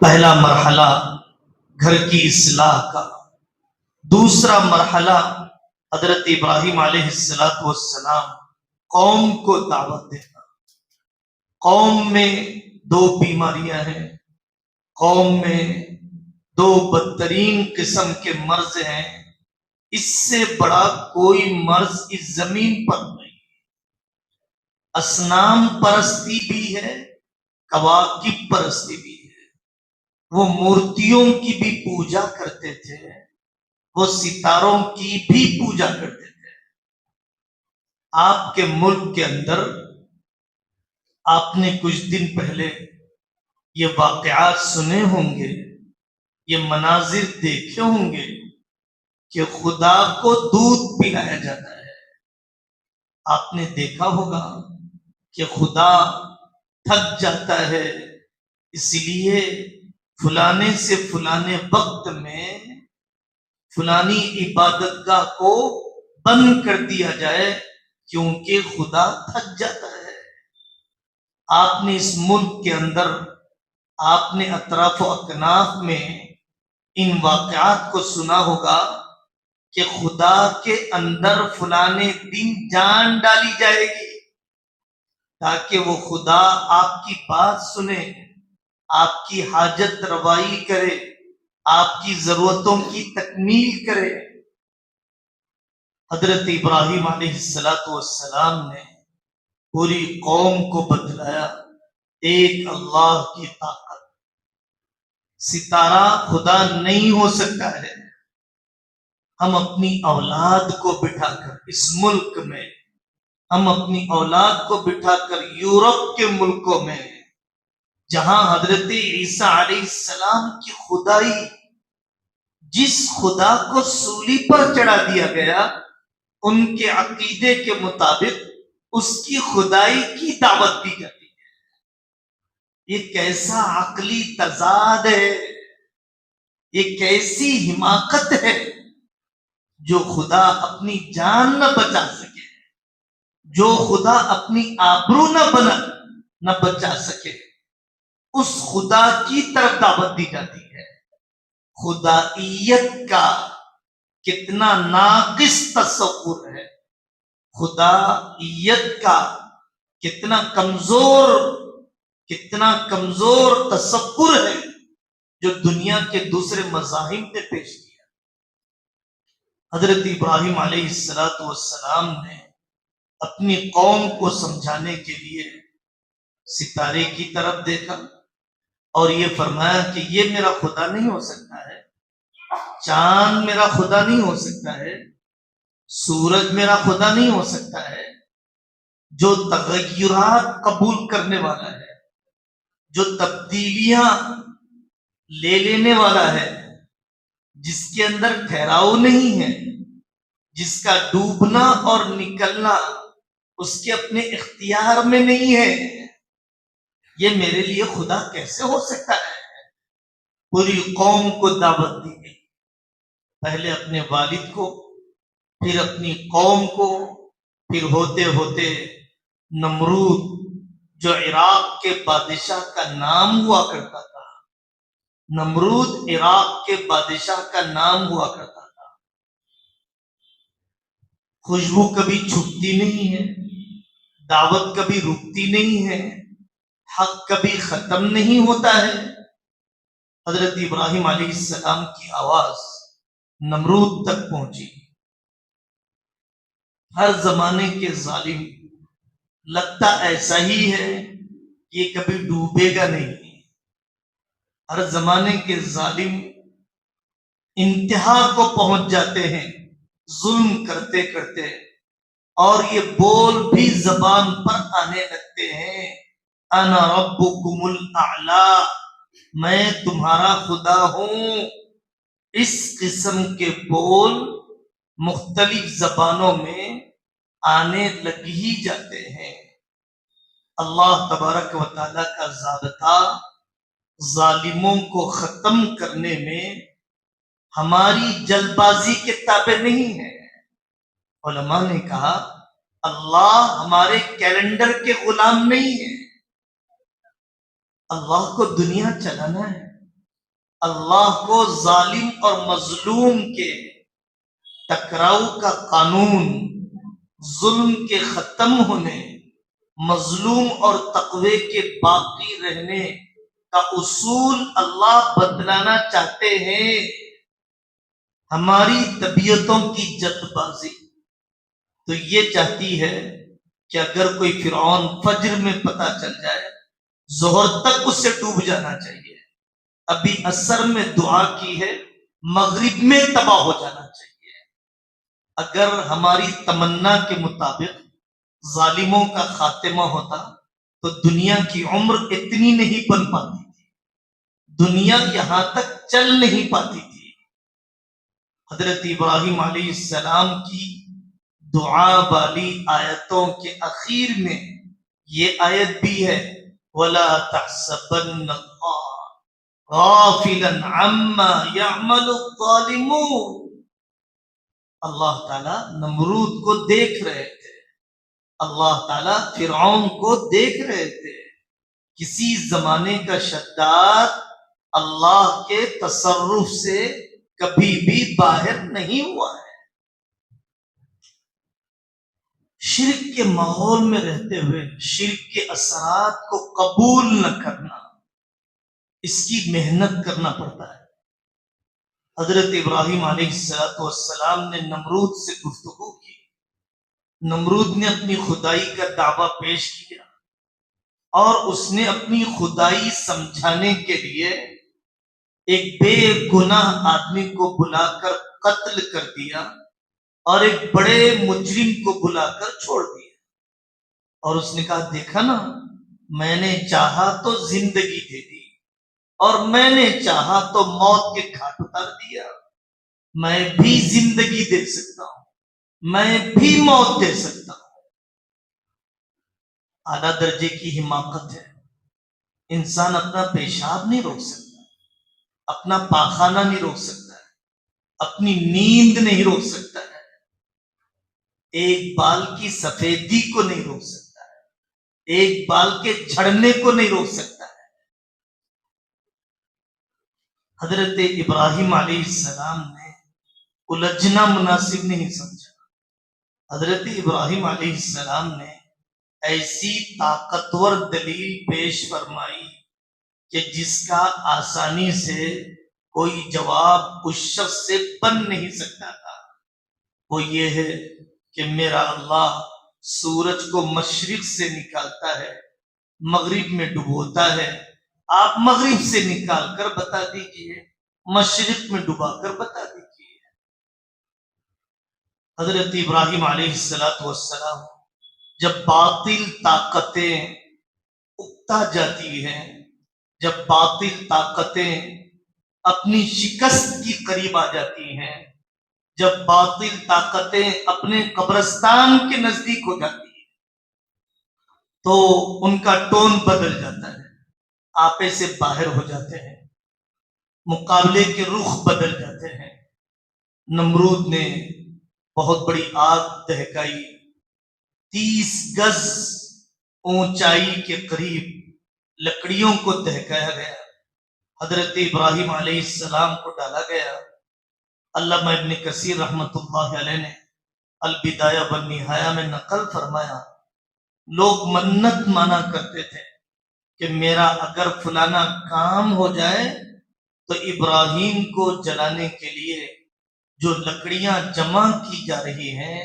پہلا مرحلہ گھر کی اصلاح کا، دوسرا مرحلہ حضرت ابراہیم علیہ السلام قوم کو دعوت دینا۔ قوم میں دو بیماریاں ہیں، قوم میں دو بدترین قسم کے مرض ہیں، اس سے بڑا کوئی مرض اس زمین پر نہیں۔ اصنام پرستی بھی ہے، کواکب پرستی بھی ہے۔ وہ مورتیوں کی بھی پوجا کرتے تھے، وہ ستاروں کی بھی پوجا کرتے تھے۔ آپ کے ملک کے اندر آپ نے کچھ دن پہلے یہ واقعات سنے ہوں گے، یہ مناظر دیکھے ہوں گے کہ خدا کو دودھ پلایا جاتا ہے۔ آپ نے دیکھا ہوگا کہ خدا تھک جاتا ہے، اس لیے فلانے سے فلانے وقت میں فلانی عبادت گاہ کو بند کر دیا جائے کیونکہ خدا تھک جاتا ہے۔ آپ نے اس ملک کے اندر، آپ نے اطراف و اکناف میں ان واقعات کو سنا ہوگا کہ خدا کے اندر فلانے دن جان ڈالی جائے گی تاکہ وہ خدا آپ کی بات سنے، آپ کی حاجت روائی کرے، آپ کی ضرورتوں کی تکمیل کرے۔ حضرت ابراہیم علیہ السلام نے پوری قوم کو بتلایا ایک اللہ کی طاقت، ستارہ خدا نہیں ہو سکتا ہے۔ ہم اپنی اولاد کو بٹھا کر اس ملک میں، ہم اپنی اولاد کو بٹھا کر یورپ کے ملکوں میں، جہاں حضرت عیسیٰ علیہ السلام کی خدائی، جس خدا کو سولی پر چڑھا دیا گیا، ان کے عقیدے کے مطابق اس کی خدائی کی دعوت دی جاتی ہے۔ یہ کیسا عقلی تضاد ہے، یہ کیسی حماقت ہے جو خدا اپنی جان نہ بچا سکے، جو خدا اپنی آبرو نہ بچا سکے، اس خدا کی طرف دعوت دی جاتی ہے۔ خدائیت کا کتنا ناقص تصور ہے، خدائیت کا کتنا کمزور تصور ہے جو دنیا کے دوسرے مذاہب نے پیش کیا۔ حضرت ابراہیم علیہ السلام نے اپنی قوم کو سمجھانے کے لیے ستارے کی طرف دیکھا اور یہ فرمایا کہ یہ میرا خدا نہیں ہو سکتا ہے، چاند میرا خدا نہیں ہو سکتا ہے، سورج میرا خدا نہیں ہو سکتا ہے۔ جو تغیرات قبول کرنے والا ہے، جو تبدیلیاں لے لینے والا ہے، جس کے اندر ٹھہراؤ نہیں ہے، جس کا ڈوبنا اور نکلنا اس کے اپنے اختیار میں نہیں ہے، یہ میرے لیے خدا کیسے ہو سکتا ہے؟ پوری قوم کو دعوت دی گئی، پہلے اپنے والد کو، پھر اپنی قوم کو، پھر ہوتے ہوتے نمرود جو عراق کے بادشاہ کا نام ہوا کرتا تھا، نمرود عراق کے بادشاہ کا نام ہوا کرتا تھا۔ خوشبو کبھی چھپتی نہیں ہے، دعوت کبھی رکتی نہیں ہے، حق کبھی ختم نہیں ہوتا ہے۔ حضرت ابراہیم علیہ السلام کی آواز نمرود تک پہنچی۔ ہر زمانے کے ظالم لگتا ایسا ہی ہے، یہ کبھی ڈوبے گا نہیں۔ ہر زمانے کے ظالم انتہا کو پہنچ جاتے ہیں ظلم کرتے کرتے، اور یہ بول بھی زبان پر آنے لگتے ہیں، انا ربکم الاعلی، میں تمہارا خدا ہوں۔ اس قسم کے بول مختلف زبانوں میں آنے لگ ہی جاتے ہیں۔ اللہ تبارک و تعالیٰ کا ضابطہ ظالموں کو ختم کرنے میں ہماری جلد بازی کے تابع نہیں ہے۔ علماء نے کہا اللہ ہمارے کیلنڈر کے غلام نہیں ہے، اللہ کو دنیا چلانا ہے، اللہ کو ظالم اور مظلوم کے ٹکراؤ کا قانون، ظلم کے ختم ہونے، مظلوم اور تقوی کے باقی رہنے کا اصول اللہ بتلانا چاہتے ہیں۔ ہماری طبیعتوں کی جلد بازی تو یہ چاہتی ہے کہ اگر کوئی فرعون فجر میں پتہ چل جائے، ظہر تک اس سے ڈوب جانا چاہیے، ابھی عصر میں دعا کی ہے، مغرب میں تباہ ہو جانا چاہیے۔ اگر ہماری تمنا کے مطابق ظالموں کا خاتمہ ہوتا تو دنیا کی عمر اتنی نہیں بن پاتی تھی، دنیا یہاں تک چل نہیں پاتی تھی۔ حضرت ابراہیم علیہ السلام کی دعا والی آیتوں کے اخیر میں یہ آیت بھی ہے، وَلَا تَحْسَبَنَّ اللَّهَ غَافِلًا عَمَّا يَعْمَلُ الظَّالِمُونَ۔ اللہ تعالیٰ نمرود کو دیکھ رہے تھے، اللہ تعالیٰ فرعون کو دیکھ رہے تھے۔ کسی زمانے کا شداد اللہ کے تصرف سے کبھی بھی باہر نہیں ہوا ہے۔ شرک کے ماحول میں رہتے ہوئے شرک کے اثرات کو قبول نہ کرنا، اس کی محنت کرنا پڑتا ہے۔ حضرت ابراہیم علیہ السلام نے نمرود سے گفتگو کی، نمرود نے اپنی خدائی کا دعویٰ پیش کیا، اور اس نے اپنی خدائی سمجھانے کے لیے ایک بے گناہ آدمی کو بلا کر قتل کر دیا اور ایک بڑے مجرم کو بلا کر چھوڑ دیا، اور اس نے کہا دیکھا نا، میں نے چاہا تو زندگی دے دی اور میں نے چاہا تو موت کے گھاٹ اتار دیا، میں بھی زندگی دے سکتا ہوں، میں بھی موت دے سکتا ہوں۔ اعلیٰ درجے کی حماقت ہے، انسان اپنا پیشاب نہیں روک سکتا، اپنا پاخانہ نہیں روک سکتا ہے، اپنی نیند نہیں روک سکتا ہے، ایک بال کی سفیدی کو نہیں روک سکتا ہے، ایک بال کے جھڑنے کو نہیں روک سکتا ہے۔ حضرت ابراہیم علیہ السلام نے الجھنا مناسب نہیں سمجھا۔ حضرت ابراہیم علیہ السلام نے ایسی طاقتور دلیل پیش فرمائی کہ جس کا آسانی سے کوئی جواب اس شخص سے بن نہیں سکتا تھا، وہ یہ ہے کہ میرا اللہ سورج کو مشرق سے نکالتا ہے، مغرب میں ڈبوتا ہے، آپ مغرب سے نکال کر بتا دیجئے، مشرق میں ڈبا کر بتا دیجئے۔ حضرت ابراہیم علیہ السلام جب باطل طاقتیں اکتا جاتی ہیں، جب باطل طاقتیں اپنی شکست کی قریب آ جاتی ہیں، جب باطل طاقتیں اپنے قبرستان کے نزدیک ہو جاتی ہیں، تو ان کا ٹون بدل جاتا ہے، آپے سے باہر ہو جاتے ہیں، مقابلے کے رخ بدل جاتے ہیں۔ نمرود نے بہت بڑی آگ دہکائی، 30 گز اونچائی کے قریب لکڑیوں کو دہکایا گیا، حضرت ابراہیم علیہ السلام کو ڈالا گیا۔ علامہ ابن کثیر رحمۃ اللہ علیہ نے البدایہ والنہایہ میں نقل فرمایا، لوگ منت مانا کرتے تھے کہ میرا اگر فلانا کام ہو جائے تو ابراہیم کو جلانے کے لیے جو لکڑیاں جمع کی جا رہی ہیں،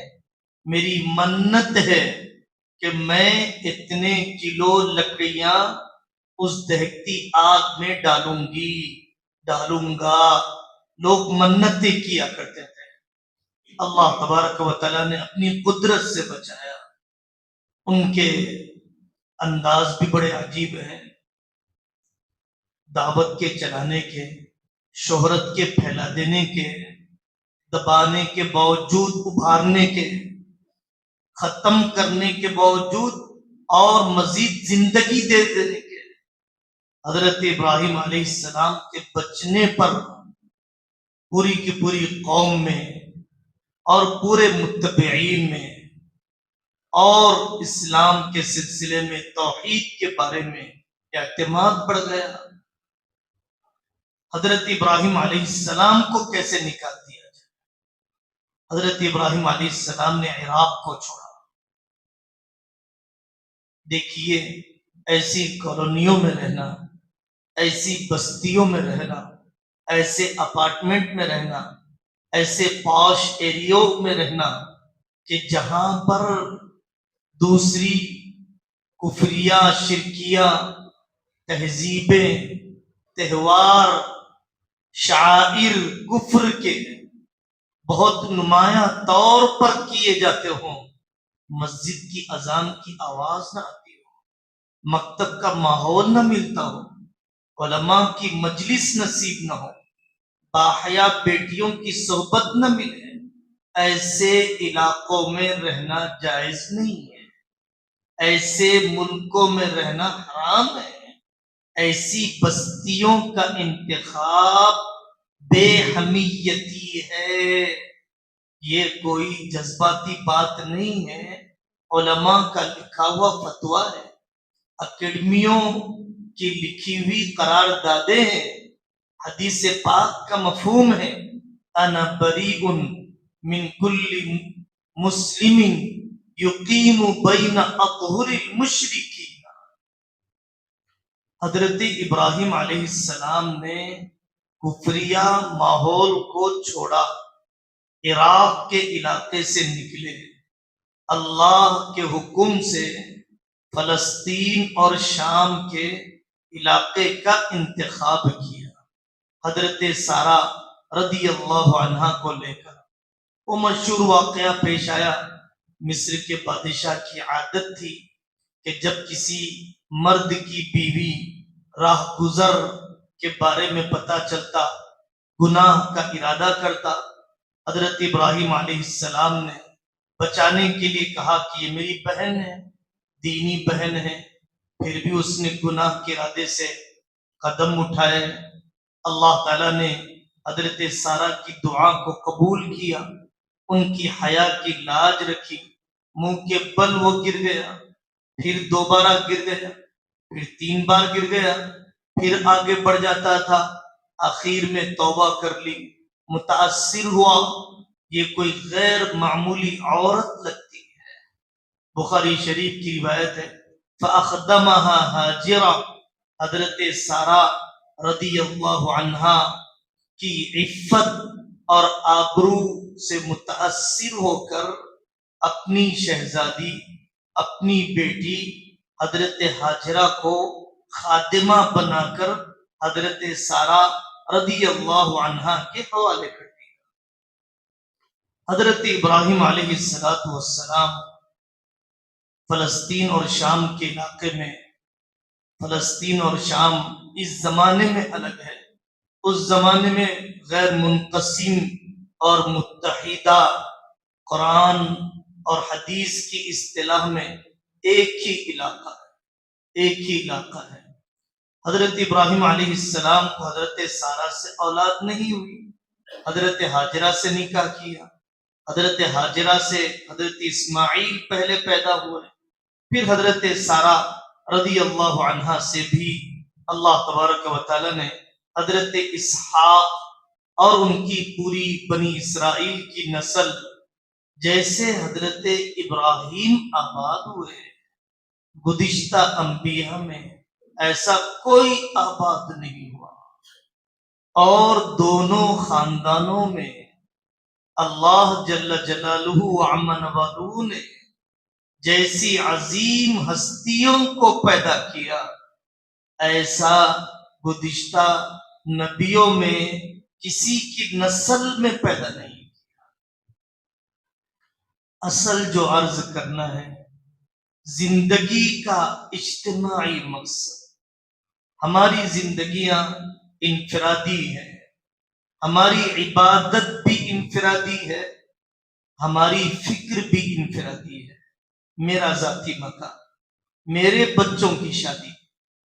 میری منت ہے کہ میں اتنے کلو لکڑیاں اس دہکتی آگ میں ڈالوں گا۔ لوگ منتیں کیا کرتے تھے، اللہ تبارک و تعالیٰ نے اپنی قدرت سے بچایا۔ ان کے انداز بھی بڑے عجیب ہیں، دعوت کے چلانے کے، شہرت کے پھیلا دینے کے، دبانے کے باوجود ابھارنے کے، ختم کرنے کے باوجود اور مزید زندگی دے دینے کے۔ حضرت ابراہیم علیہ السلام کے بچنے پر پوری کی پوری قوم میں اور پورے متبعین میں اور اسلام کے سلسلے میں توحید کے بارے میں اعتماد بڑھ گیا۔ حضرت ابراہیم علیہ السلام کو کیسے نکال دیا جائے؟ حضرت ابراہیم علیہ السلام نے عراق کو چھوڑا. دیکھیے ایسی کالونیوں میں رہنا، ایسی بستیوں میں رہنا، ایسے اپارٹمنٹ میں رہنا، ایسے پاش ایریوں میں رہنا کہ جہاں پر دوسری کفریہ شرکیہ تہذیبیں، تہوار، شعائر کفر کے بہت نمایاں طور پر کیے جاتے ہوں، مسجد کی اذان کی آواز نہ آتی ہو، مکتب کا ماحول نہ ملتا ہو، علماء کی مجلس نصیب نہ ہو، باحیا بیٹیوں کی صحبت نہ ملے، ایسے علاقوں میں رہنا جائز نہیں ہے، ایسے ملکوں میں رہنا حرام ہے. ایسی بستیوں کا انتخاب بے حمیتی ہے. یہ کوئی جذباتی بات نہیں ہے، علماء کا لکھا ہوا فتویٰ ہے، اکیڈمیوں کی لکھی ہوئی قراردادیں ہیں، حدیث پاک کا مفہوم ہے انا بریء من کل مسلم یقیم بین اطہر المشرکین. حضرت ابراہیم علیہ السلام نے کفریہ ماحول کو چھوڑا، عراق کے علاقے سے نکلے، اللہ کے حکم سے فلسطین اور شام کے علاقے کا انتخاب کیا. حضرت سارہ رضی اللہ عنہا کو لے کر وہ مشہور واقعہ پیش آیا. مصر کے بادشاہ کی عادت تھی کہ جب کسی مرد کی بیوی راہ گزر کے بارے میں پتہ چلتا، گناہ کا ارادہ کرتا، حضرت ابراہیم علیہ السلام نے بچانے کے لیے کہا کہ یہ میری بہن ہے، دینی بہن ہے، پھر بھی اس نے گناہ کے ارادے سے قدم اٹھائے. اللہ تعالیٰ نے حضرت سارہ کی دعا کو قبول کیا، ان کی حیا کی لاج رکھی، منہ کے بل وہ گر گیا، پھر دوبارہ گر گیا، پھر 3 بار گر گیا، پھر آگے بڑھ جاتا تھا، آخر میں توبہ کر لی، متاثر ہوا یہ کوئی غیر معمولی عورت لگتی ہے. بخاری شریف کی روایت ہے فَأَخْدَمَهَا هَاجِرَةٌ. حضرت سارہ رضی اللہ عنہا کی عفت اور آبرو سے متاثر ہو کر اپنی شہزادی، اپنی بیٹی حضرت ہاجرہ کو خادمہ بنا کر حضرت سارہ رضی اللہ عنہا کے حوالے کر دیا. حضرت ابراہیم علیہ السلام فلسطین اور شام کے علاقے میں، فلسطین اور شام اس زمانے میں الگ ہے، اس زمانے میں غیر منقسم اور متحدہ، قرآن اور حدیث کی اصطلاح میں ایک ہی علاقہ ہے، ایک ہی علاقہ ہے. حضرت ابراہیم علیہ السلام کو حضرت سارہ سے اولاد نہیں ہوئی، حضرت ہاجرہ سے نکاح کیا، حضرت ہاجرہ سے حضرت اسماعیل پہلے پیدا ہوئے، پھر حضرت سارہ رضی اللہ عنہا سے بھی اللہ تبارک و تعالی نے حضرت اسحاق اور ان کی پوری بنی اسرائیل کی نسل جیسے حضرت ابراہیم آباد ہوئے، گزشتہ انبیاء میں ایسا کوئی آباد نہیں ہوا. اور دونوں خاندانوں میں اللہ جل جلالہ وعم نوالہ نے جیسی عظیم ہستیوں کو پیدا کیا، ایسا گزشتہ نبیوں میں کسی کی نسل میں پیدا نہیں. اصل جو عرض کرنا ہے، زندگی کا اجتماعی مقصد. ہماری زندگیاں انفرادی ہیں، ہماری عبادت بھی انفرادی ہے، ہماری فکر بھی انفرادی ہے. میرا ذاتی مکان، میرے بچوں کی شادی،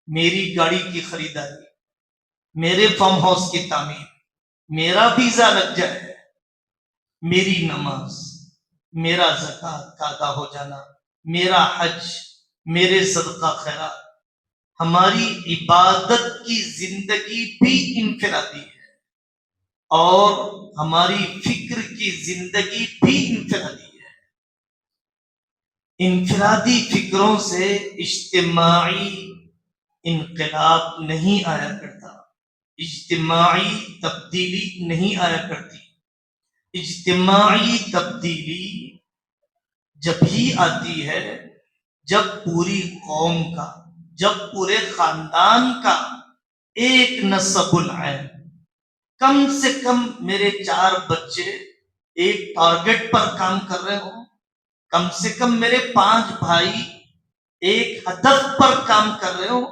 میری گاڑی کی خریداری، میرے فارم ہاؤس کی تعمیر، میرا ویزا لگ جائے، میری نماز، میرا زکوٰۃ کا ادا ہو جانا، میرا حج، میرے صدقہ خیرات، ہماری عبادت کی زندگی بھی انفرادی ہے اور ہماری فکر کی زندگی بھی انفرادی ہے۔ انفرادی فکروں سے اجتماعی انقلاب نہیں آیا کرتا، اجتماعی تبدیلی نہیں آیا کرتی۔ اجتماعی تبدیلی جب ہی آتی ہے جب پوری قوم کا، جب پورے خاندان کا ایک نسب العین، کم سے کم میرے 4 بچے ایک ٹارگٹ پر کام کر رہے ہوں، کم سے کم میرے 5 بھائی ایک ہدف پر کام کر رہے ہوں،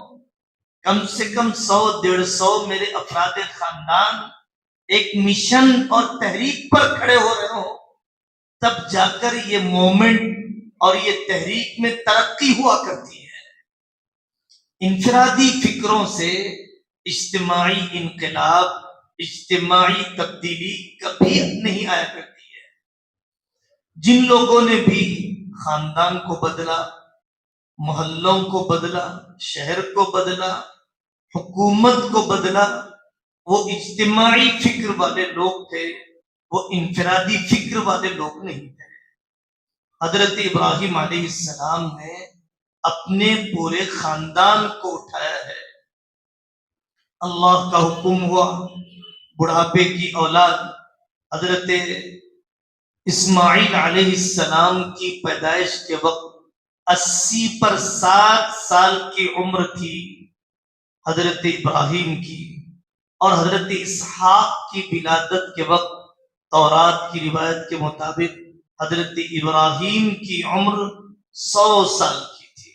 کم سے کم 100-150 میرے افراد خاندان ایک مشن اور تحریک پر کھڑے ہو رہے ہوں، تب جا کر یہ مومنٹ اور یہ تحریک میں ترقی ہوا کرتی ہے۔ انفرادی فکروں سے اجتماعی انقلاب، اجتماعی تبدیلی کبھی نہیں آیا کرتی ہے۔ جن لوگوں نے بھی خاندان کو بدلا، محلوں کو بدلا، شہر کو بدلا، حکومت کو بدلا، وہ اجتماعی فکر والے لوگ تھے، وہ انفرادی فکر والے لوگ نہیں تھے۔ حضرت ابراہیم علیہ السلام نے اپنے پورے خاندان کو اٹھایا ہے۔ اللہ کا حکم ہوا، بڑھاپے کی اولاد حضرت اسماعیل علیہ السلام کی پیدائش کے وقت 80 پر 7 سال کی عمر تھی حضرت ابراہیم کی، اور حضرت اسحاق کی ولادت کے وقت تورات کی روایت کے مطابق حضرت ابراہیم کی عمر 100 سال کی تھی،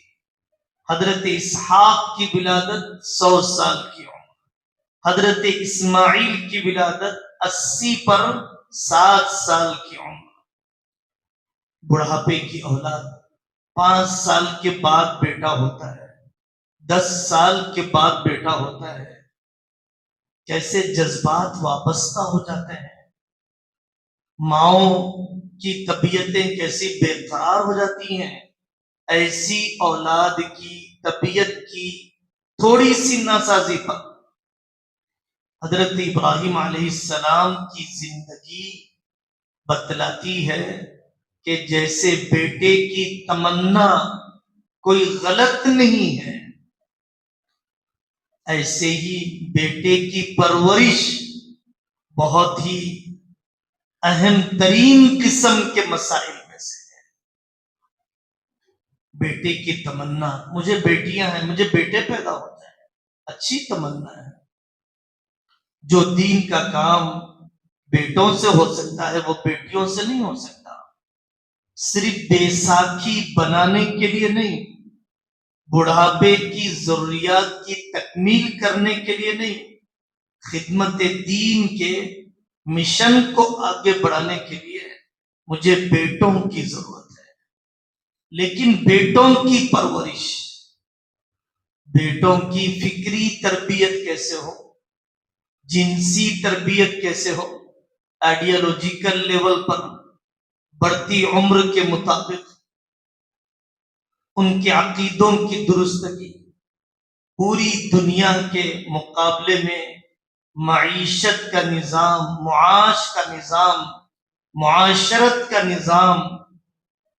حضرت اسحاق کی ولادت 100 سال کی عمر، حضرت اسماعیل کی ولادت 80 پر 7 سال کی عمر۔ بڑھاپے کی اولاد 5 سال کے بعد بیٹا ہوتا ہے، 10 سال کے بعد بیٹا ہوتا ہے، کیسے جذبات وابستہ ہو جاتے ہیں، ماؤں کی طبیعتیں کیسی بے قرار ہو جاتی ہیں۔ ایسی اولاد کی طبیعت کی تھوڑی سی ناسازی پر حضرت ابراہیم علیہ السلام کی زندگی بتلاتی ہے کہ جیسے بیٹے کی تمنا کوئی غلط نہیں ہے، ایسے ہی بیٹے کی پرورش بہت ہی اہم ترین قسم کے مسائل میں سے ہے۔ بیٹے کی تمنا، مجھے بیٹیاں ہیں، مجھے بیٹے پیدا ہو جائیں، اچھی تمنا ہے۔ جو دین کا کام بیٹوں سے ہو سکتا ہے وہ بیٹیوں سے نہیں ہو سکتا، صرف بیساکھی بنانے کے لیے نہیں، بڑھاپے کی ضروریات کی تکمیل کرنے کے لیے نہیں، خدمت دین کے مشن کو آگے بڑھانے کے لیے مجھے بیٹوں کی ضرورت ہے۔ لیکن بیٹوں کی پرورش، بیٹوں کی فکری تربیت کیسے ہو، جنسی تربیت کیسے ہو، آئیڈیالوجیکل لیول پر بڑھتی عمر کے مطابق ان کے عقیدوں کی درستگی، پوری دنیا کے مقابلے میں معیشت کا نظام، معاش کا نظام، معاشرت کا نظام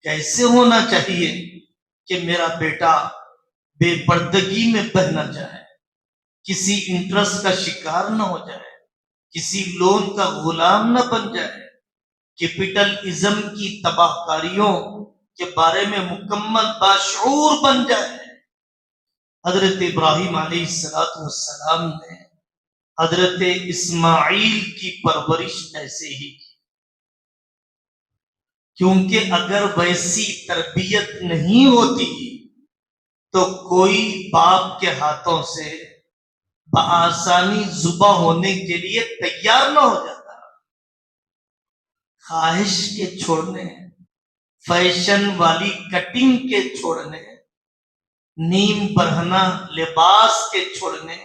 کیسے ہونا چاہیے کہ میرا بیٹا بے پردگی میں بہ نہ جائے، کسی انٹرسٹ کا شکار نہ ہو جائے، کسی لون کا غلام نہ بن جائے، کیپٹلزم کی تباہ کاریوں کے بارے میں مکمل باشعور بن جائے۔ حضرت ابراہیم علیہ السلام نے حضرت اسماعیل کی پرورش ایسے ہی کی، کیونکہ اگر ویسی تربیت نہیں ہوتی تو کوئی باپ کے ہاتھوں سے بآسانی ذبح ہونے کے لیے تیار نہ ہو جاتا۔ خواہش کے چھوڑنے، فیشن والی کٹنگ کے چھوڑنے، نیم برہنہ لباس کے چھوڑنے،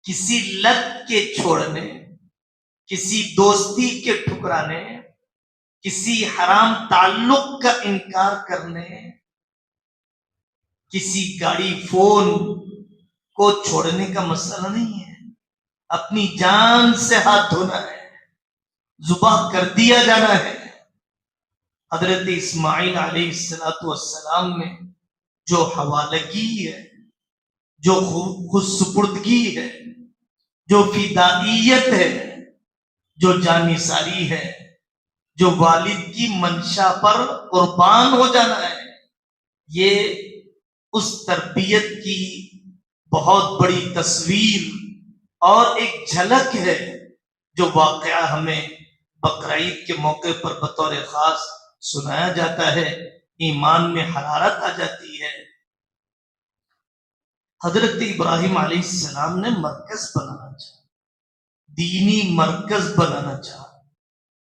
کسی لت کے چھوڑنے، کسی دوستی کے ٹھکرانے، کسی حرام تعلق کا انکار کرنے، کسی گاڑی فون کو چھوڑنے کا مسئلہ نہیں ہے، اپنی جان سے ہاتھ دھونا ہے، ذبح کر دیا جانا ہے۔ حضرت اسماعیل علیہ السلام میں جو حوالگی ہے، جو خود سپردگی ہے، جو فدائیت ہے، جو جانثاری ہے، جو والد کی منشا پر قربان ہو جانا ہے، یہ اس تربیت کی بہت بڑی تصویر اور ایک جھلک ہے جو واقعہ ہمیں بقرعید کے موقع پر بطور خاص سنایا جاتا ہے، ایمان میں حرارت آ جاتی ہے۔ حضرت ابراہیم علیہ السلام نے مرکز بنانا چاہا، دینی مرکز بنانا چاہا،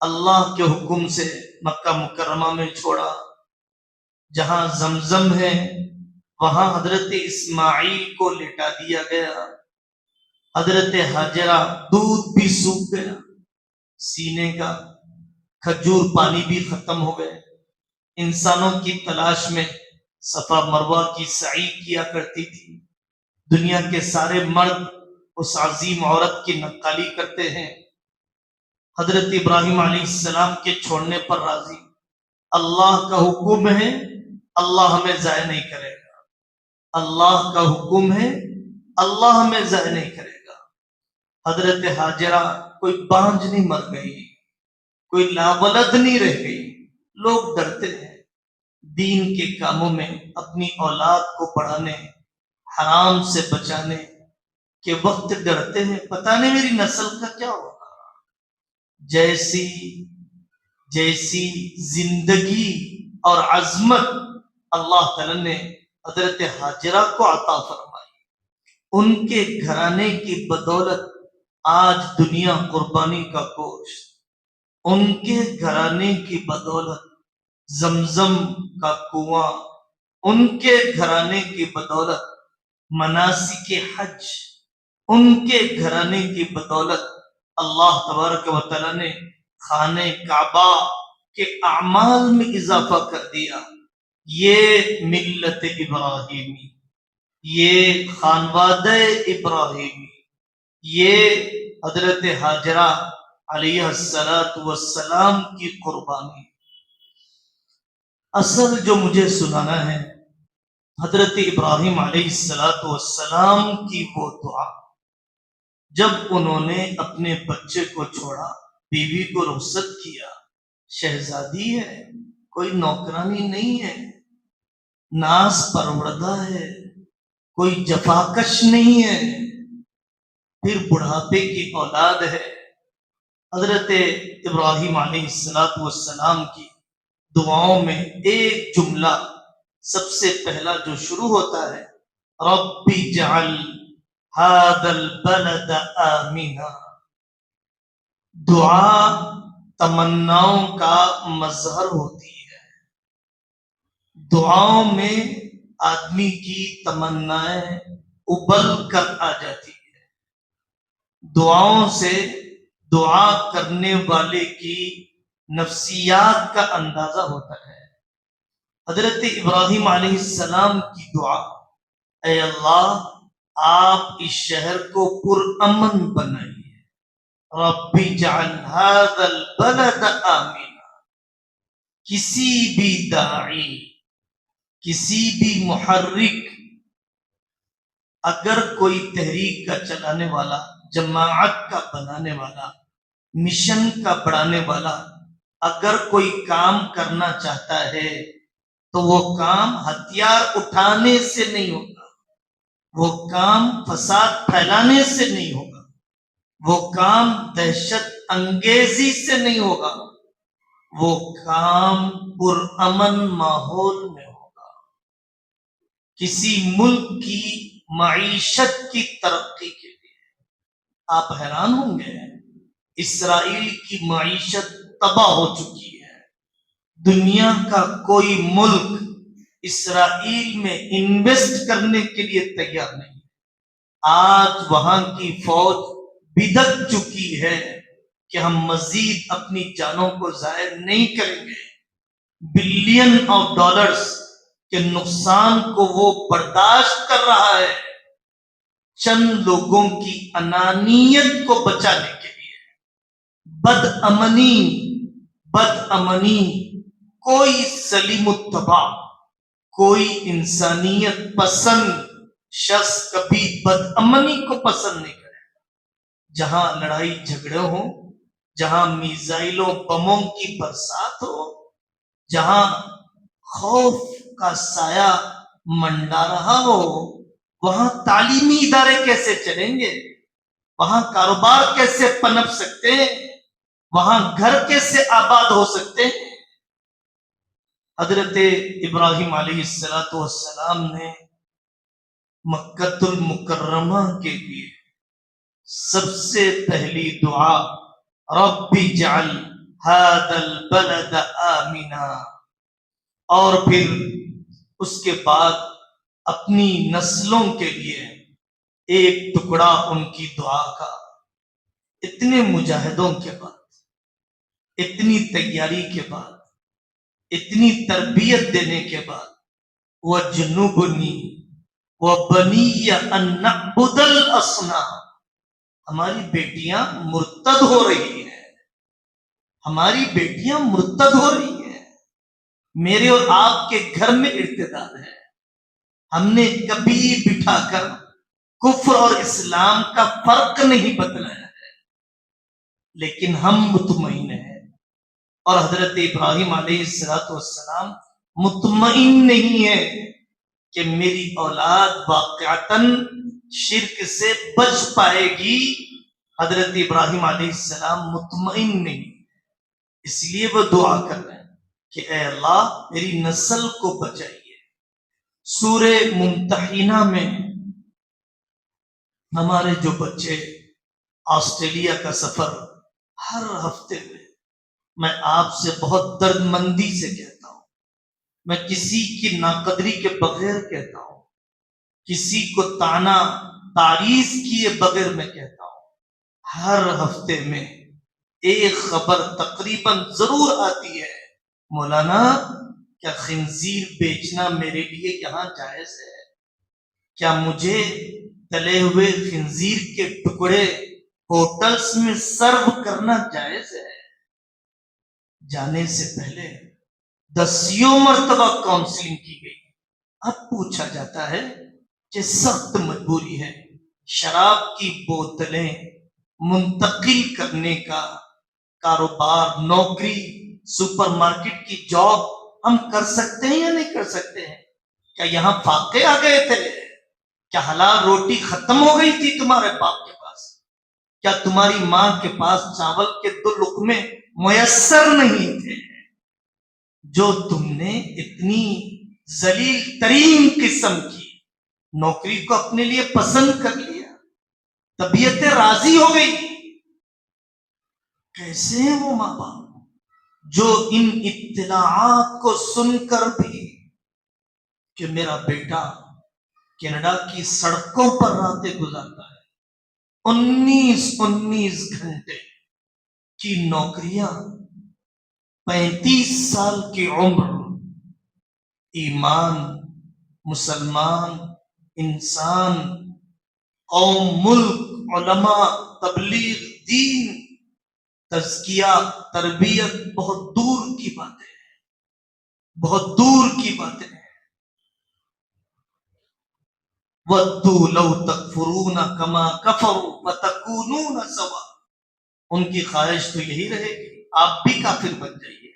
اللہ کے حکم سے مکہ مکرمہ میں چھوڑا، جہاں زمزم ہے وہاں حضرت اسماعیل کو لٹا دیا گیا، حضرت ہاجرہ دودھ بھی سوکھ گیا، سینے کا کھجور پانی بھی ختم ہو گئے، انسانوں کی تلاش میں صفا مروہ کی سعی کیا کرتی تھی، دنیا کے سارے مرد اس عظیم عورت کی نقالی کرتے ہیں، حضرت ابراہیم علیہ السلام کے چھوڑنے پر راضی، اللہ کا حکم ہے، اللہ ہمیں ضائع نہیں کرے گا، اللہ کا حکم ہے، اللہ ہمیں ضائع نہیں کرے گا۔ حضرت ہاجرہ کوئی بانجھ نہیں مر گئی، کوئی لاولد نہیں رہ گئی، لوگ ڈرتے ہیں دین کے کاموں میں اپنی اولاد کو پڑھانے، حرام سے بچانے کے وقت ڈرتے ہیں، پتہ نہیں میری نسل کا کیا ہوگا۔ جیسی زندگی اور عظمت اللہ تعالی نے حضرت ہاجرہ کو عطا فرمائی، ان کے گھرانے کی بدولت آج دنیا قربانی کا گوشت، ان کے گھرانے کی بدولت زمزم کا کنواں، ان کے گھرانے کی بدولت مناسک حج، ان کے گھرانے کی بدولت اللہ تبارک و تعالی نے خانہ کعبہ کے اعمال میں اضافہ کر دیا۔ یہ ملت ابراہیمی، یہ خانوادہ ابراہیمی، یہ حضرت ہاجرہ علیہ السلام کی قربانی۔ اصل جو مجھے سنانا ہے حضرت ابراہیم علیہ السلام کی وہ دعا، جب انہوں نے اپنے بچے کو چھوڑا، بیوی کو رخصت کیا، شہزادی ہے، کوئی نوکرانی نہیں ہے، ناز پروردہ ہے، کوئی جفاکش نہیں ہے، پھر بڑھاپے کی اولاد ہے۔ حضرت ابراہیم علیہ السلام کی دعاؤں میں ایک جملہ سب سے پہلا جو شروع ہوتا ہے، رب اجعل هذا البلد آمنا۔ دعا تمناؤں کا مظہر ہوتی ہے، دعاؤں میں آدمی کی تمنائیں ابل کر آ جاتی ہے، دعاؤں سے دعا کرنے والے کی نفسیات کا اندازہ ہوتا ہے۔ حضرت ابراہیم علیہ السلام کی دعا، اے اللہ آپ اس شہر کو پرامن بنائیے، رب اجعل هذا البلد آمنا۔ کسی بھی داعی، کسی بھی محرک، اگر کوئی تحریک کا چلانے والا، جماعت کا بنانے والا، مشن کا بڑھانے والا اگر کوئی کام کرنا چاہتا ہے تو وہ کام ہتھیار اٹھانے سے نہیں ہوگا، وہ کام فساد پھیلانے سے نہیں ہوگا، وہ کام دہشت انگیزی سے نہیں ہوگا، وہ کام پرامن ماحول میں ہوگا۔ کسی ملک کی معیشت کی ترقی کے لیے آپ حیران ہوں گے، اسرائیل کی معیشت تباہ ہو چکی ہے، دنیا کا کوئی ملک اسرائیل میں انویسٹ کرنے کے لیے تیار نہیں، آج وہاں کی فوج بدک چکی ہے کہ ہم مزید اپنی جانوں کو ظاہر نہیں کریں گے، بلین آف ڈالرز کے نقصان کو وہ برداشت کر رہا ہے۔ چند لوگوں کی انانیت کو بچانے کے لیے، بد امنی کوئی سلیم الطبع، کوئی انسانیت پسند شخص کبھی بد امنی کو پسند نہیں کرے. جہاں لڑائی جھگڑے ہوں، جہاں میزائلوں بموں کی برسات ہو، جہاں خوف کا سایہ منڈا رہا ہو، وہاں تعلیمی ادارے کیسے چلیں گے؟ وہاں کاروبار کیسے پنپ سکتے ہیں؟ وہاں گھر کیسے آباد ہو سکتے ہیں؟ حضرت ابراہیم علیہ السلام نے مکۃ المکرمہ کے لیے سب سے پہلی دعا رب اجعل هذا البلد آمنا، اور پھر اس کے بعد اپنی نسلوں کے لیے ایک ٹکڑا ان کی دعا کا. اتنے مجاہدوں کے بعد، اتنی تیاری کے بعد، اتنی تربیت دینے کے بعد، وَجْنُبْنِي وَبَنِيَّ أَن نَعْبُدَ الْأَصْنَامَ، ہماری بیٹیاں مرتد ہو رہی ہیں، ہماری بیٹیاں مرتد ہو رہی ہیں، میرے اور آپ کے گھر میں ارتداد ہے. ہم نے کبھی بٹھا کر کفر اور اسلام کا فرق نہیں بتلایا ہے، لیکن ہم مطمئن ہیں. اور حضرت ابراہیم علیہ السلام مطمئن نہیں ہے کہ میری اولاد واقعتاً شرک سے بچ پائے گی. حضرت ابراہیم علیہ السلام مطمئن نہیں، اس لیے وہ دعا کر رہے ہیں کہ اے اللہ میری نسل کو بچائیے. سورہ ممتحنہ میں ہمارے جو بچے آسٹریلیا کا سفر ہر ہفتے میں آپ سے بہت درد مندی سے کہتا ہوں، میں کسی کی ناقدری کے بغیر کہتا ہوں، کسی کو تانا تعریض کیے بغیر میں کہتا ہوں، ہر ہفتے میں ایک خبر تقریباً ضرور آتی ہے، مولانا کیا خنزیر بیچنا میرے لیے یہاں جائز ہے؟ کیا مجھے تلے ہوئے خنزیر کے ٹکڑے ہوٹلز میں سرو کرنا جائز ہے؟ جانے سے پہلے 10 مرتبہ کاؤنسلنگ کی گئی. اب پوچھا جاتا ہے کہ سخت مجبوری ہے، شراب کی بوتلیں منتقل کرنے کا کاروبار، نوکری، سپر مارکیٹ کی جاب ہم کر سکتے ہیں یا نہیں کر سکتے ہیں؟ کیا یہاں فاقے آ گئے تھے؟ کیا حلال روٹی ختم ہو گئی تھی تمہارے باپ کے پاس؟ کیا تمہاری ماں کے پاس چاول کے 2 لقمے میسر نہیں تھے؟ جو تم نے اتنی ذلیل ترین قسم کی نوکری کو اپنے لیے پسند کر لیا، طبیعت راضی ہو گئی. کیسے ہیں وہ ماں باپ جو ان اطلاعات کو سن کر بھی کہ میرا بیٹا کینیڈا کی سڑکوں پر راتیں گزارتا ہے، 19 گھنٹے کی نوکریاں، 35 سال کی عمر، ایمان، مسلمان، انسان، قوم، ملک، علماء، تبلیغ، دین، تزکیہ، تربیت، بہت دور کی باتیں ہیں، بہت دور کی باتیں ہیں. وَدُّوا لَوْ تَكْفُرُونَ كَمَا كَفَرُوا فَتَكُونُونَ سَوَاءً، ان کی خواہش تو یہی رہے گی آپ بھی کافر بن جائیے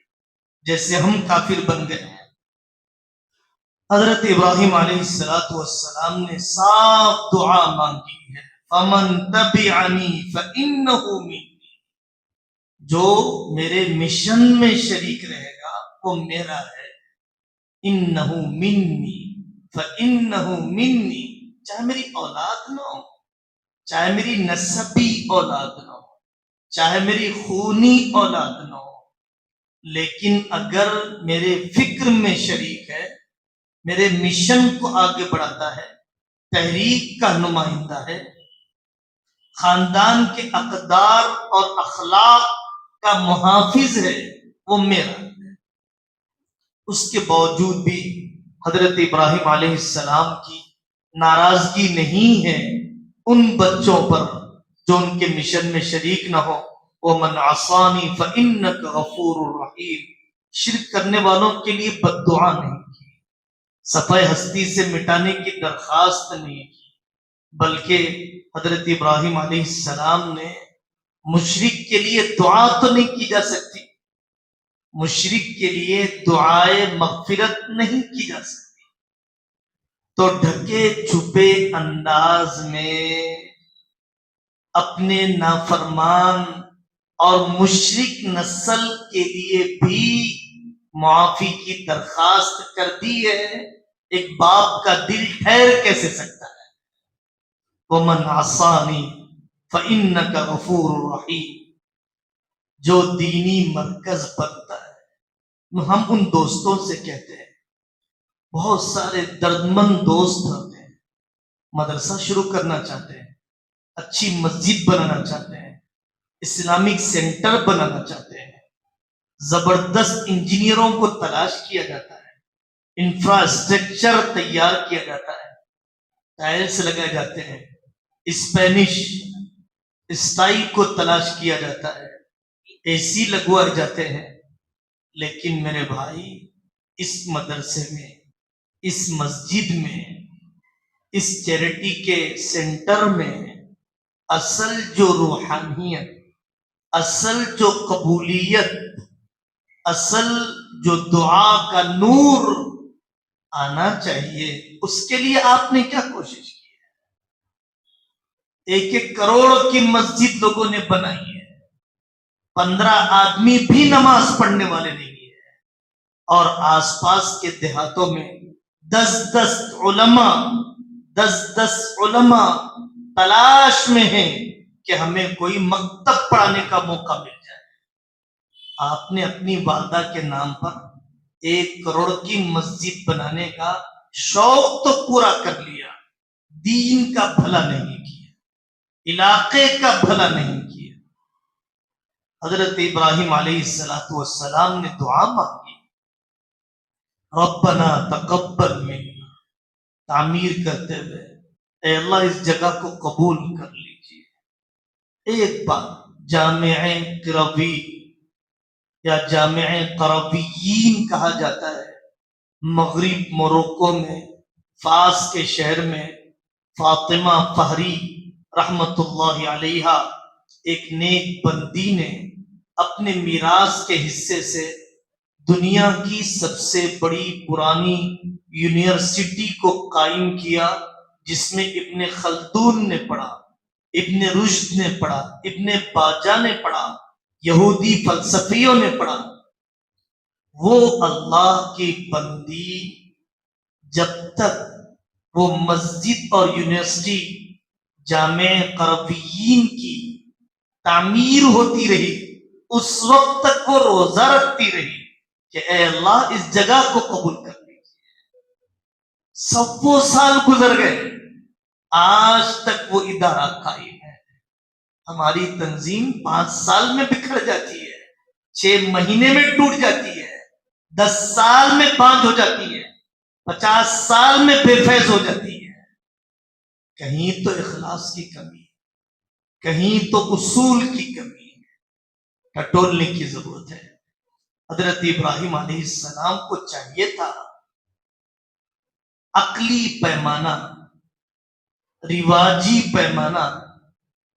جیسے ہم کافر بن گئے ہیں. حضرت ابراہیم علیہ السلام نے صاف دعا مانگی ہے، فَمَن تَبِعَنِي فَإِنَّهُ مِنِّي، جو میرے مشن میں شریک رہے گا وہ میرا ہے. إِنَّهُ مِنِّي فَإِنَّهُ مِنِّي، چاہے میری اولاد نہ ہو، چاہے میری نسبی اولاد نہ ہو، چاہے میری خونی اولاد نہ ہو، لیکن اگر میرے فکر میں شریک ہے، میرے مشن کو آگے بڑھاتا ہے، تحریک کا نمائندہ ہے، خاندان کے اقدار اور اخلاق کا محافظ ہے، وہ میرا ہے. اس کے باوجود بھی حضرت ابراہیم علیہ السلام کی ناراضگی نہیں ہے. ان بچوں پر جو ان کے مشن میں شریک نہ ہو. وَمَنْ عَصَانِي فَإِنَّكَ غَفُورٌ رَحِيمٌ. شرک کرنے والوں کے لیے بد دعا نہیں کی، صفحہ ہستی سے مٹانے کی درخواست نہیں کی، بلکہ حضرت ابراہیم علیہ السلام نے مشرک کے لیے دعا تو نہیں کی جا سکتی، مشرک کے لیے دعائے مغفرت نہیں کی جا سکتی، تو ڈھکے چھپے انداز میں اپنے نافرمان اور مشرک نسل کے لیے بھی معافی کی درخواست کر دی ہے. ایک باپ کا دل ٹھہر کیسے سکتا ہے؟ وَمَنْ عَصَانِي فَإِنَّكَ غَفُورٌ رَحِيمٌ. جو دینی مرکز بنتا ہے، ہم ان دوستوں سے کہتے ہیں، بہت سارے دردمند دوست ہوتے ہیں، مدرسہ شروع کرنا چاہتے ہیں، اچھی مسجد بنانا چاہتے ہیں، اسلامک سینٹر بنانا چاہتے ہیں، زبردست انجینئروں کو تلاش کیا جاتا ہے، انفراسٹرکچر تیار کیا جاتا ہے، ٹائلز لگائے جاتے ہیں، اسپینش اسٹائل کو تلاش کیا جاتا ہے، اے سی لگوائے جاتے ہیں. لیکن میرے بھائی، اس مدرسے میں، اس مسجد میں، اس چیریٹی کے سینٹر میں اصل جو روحانیت، اصل جو قبولیت، اصل جو دعا کا نور آنا چاہیے، اس کے لیے آپ نے کیا کوشش کی؟ 1 کروڑ کی مسجد لوگوں نے بنائی ہے، 15 آدمی بھی نماز پڑھنے والے نہیں ہے، اور آس پاس کے دیہاتوں میں 10 علماء تلاش میں ہیں کہ ہمیں کوئی مکتب پڑھانے کا موقع مل جائے. آپ نے اپنی والدہ کے نام پر 1 کروڑ کی مسجد بنانے کا شوق تو پورا کر لیا، دین کا بھلا نہیں کیا، علاقے کا بھلا نہیں کیا. حضرت ابراہیم علیہ السلام نے دعا مانگی، ربنا تقبل منا، تعمیر کرتے ہوئے، اے اللہ اس جگہ کو قبول کر لیجیے. ایک بات، جامع قروی یا جامع قرویین کہا جاتا ہے، مغرب موروکو میں فاس کے شہر میں فاطمہ فہری رحمت اللہ علیہا ایک نیک بندی نے اپنے میراث کے حصے سے دنیا کی سب سے بڑی پرانی یونیورسٹی کو قائم کیا، جس میں ابن خلدون نے پڑھا، ابن رشد نے پڑھا، ابن باجہ نے پڑھا، یہودی فلسفیوں نے پڑھا. وہ اللہ کی بندی جب تک وہ مسجد اور یونیورسٹی جامع قرویین کی تعمیر ہوتی رہی، اس وقت تک وہ روزہ رکھتی رہی کہ اے اللہ اس جگہ کو قبول کر لیجیے. 100 سال گزر گئے، آج تک وہ ادارہ قائم ہے. ہماری تنظیم 5 سال میں بکھر جاتی ہے، 6 مہینے میں ٹوٹ جاتی ہے، 10 سال میں بانجھ ہو جاتی ہے، 50 سال میں بے فیض ہو جاتی ہے. کہیں تو اخلاص کی کمی، کہیں تو اصول کی کمی ہے، ٹٹولنے کی ضرورت ہے. حضرت ابراہیم علیہ السلام کو چاہیے تھا عقلی پیمانہ، رواجی پیمانہ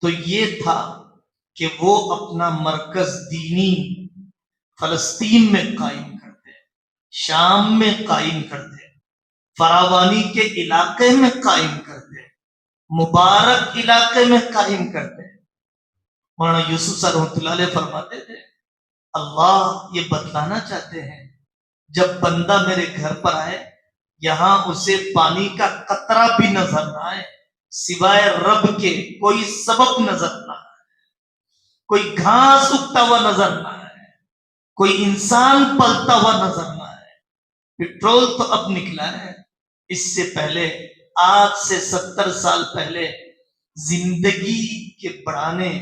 تو یہ تھا کہ وہ اپنا مرکز دینی فلسطین میں قائم کرتے، شام میں قائم کرتے، فراوانی کے علاقے میں قائم کرتے، مبارک علاقے میں قائم کرتے. مولانا یوسف صاحب رحمۃ اللہ علیہ فرماتے تھے، اللہ یہ بتلانا چاہتے ہیں جب بندہ میرے گھر پر آئے، یہاں اسے پانی کا قطرہ بھی نظر نہ آئے، سوائے رب کے کوئی سبب نظر نہ آئے، کوئی گھاس اگتا ہوا نظر نہ آئے، کوئی انسان پلتا ہوا نظر نہ آئے. پیٹرول تو اب نکلا ہے، اس سے پہلے، آج سے 70 سال پہلے، زندگی کے بڑھانے،